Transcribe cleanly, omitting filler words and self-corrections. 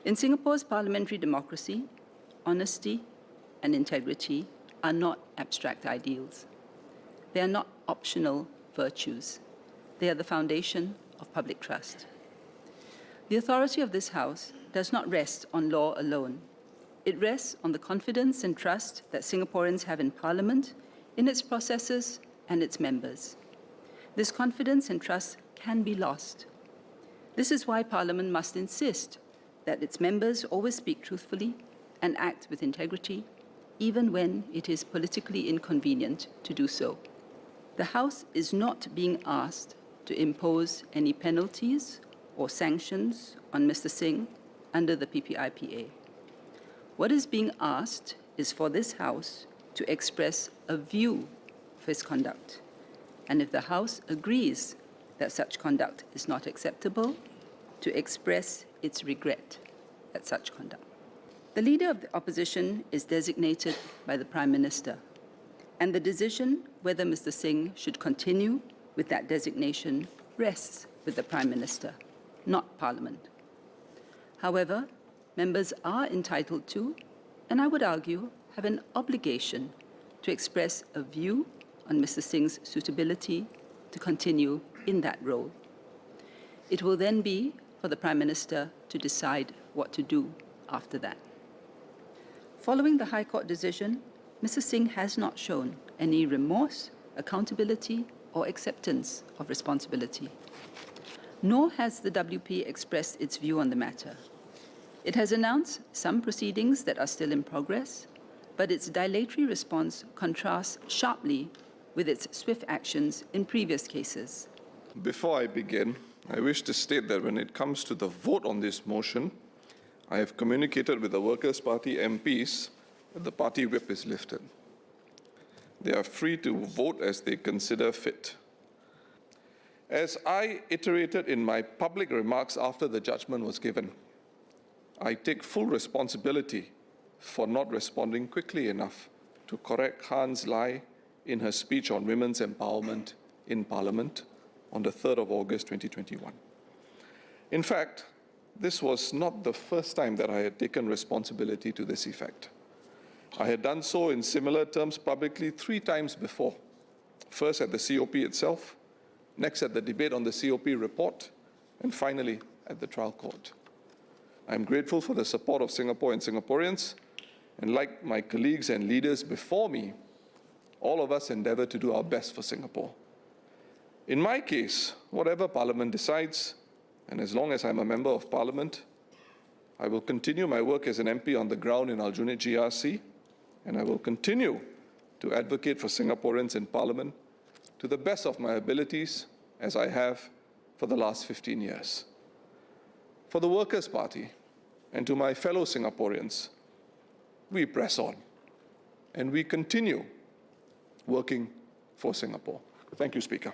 In Singapore's parliamentary democracy, honesty and integrity are not abstract ideals. They are not optional virtues. They are the foundation of public trust. The authority of this House does not rest on law alone. It rests on the confidence and trust that Singaporeans have in Parliament, in its processes and its members. This confidence and trust can be lost. This is why Parliament must insist that its members always speak truthfully and act with integrity, even when it is politically inconvenient to do so. The House is not being asked to impose any penalties or sanctions on Mr. Singh under the PPIPA. What is being asked is for this House to express a view of his conduct. And if the House agrees that such conduct is not acceptable, to express its regret at such conduct. The Leader of the Opposition is designated by the Prime Minister, and the decision whether Mr. Singh should continue with that designation rests with the Prime Minister, not Parliament. However, members are entitled to, and I would argue, have an obligation to express a view on Mr. Singh's suitability to continue in that role. It will then be for the Prime Minister to decide what to do after that. Following the High Court decision, Mr. Singh has not shown any remorse, accountability, or acceptance of responsibility. Nor has the WP expressed its view on the matter. It has announced some proceedings that are still in progress, but its dilatory response contrasts sharply with its swift actions in previous cases. Before I begin, I wish to state that when it comes to the vote on this motion, I have communicated with the Workers' Party MPs that the party whip is lifted. They are free to vote as they consider fit. As I iterated in my public remarks after the judgment was given, I take full responsibility for not responding quickly enough to correct Khan's lie in her speech on women's empowerment in Parliament on the 3rd of August 2021. In fact, this was not the first time that I had taken responsibility to this effect. I had done so in similar terms publicly 3 times before, first at the COP itself, next at the debate on the COP report, and finally at the trial court. I am grateful for the support of Singapore and Singaporeans, and like my colleagues and leaders before me, all of us endeavour to do our best for Singapore. In my case, whatever Parliament decides, and as long as I'm a member of Parliament, I will continue my work as an MP on the ground in Aljunied GRC, and I will continue to advocate for Singaporeans in Parliament to the best of my abilities, as I have for the last 15 years. For the Workers' Party and to my fellow Singaporeans, we press on and we continue working for Singapore. Thank you, Speaker.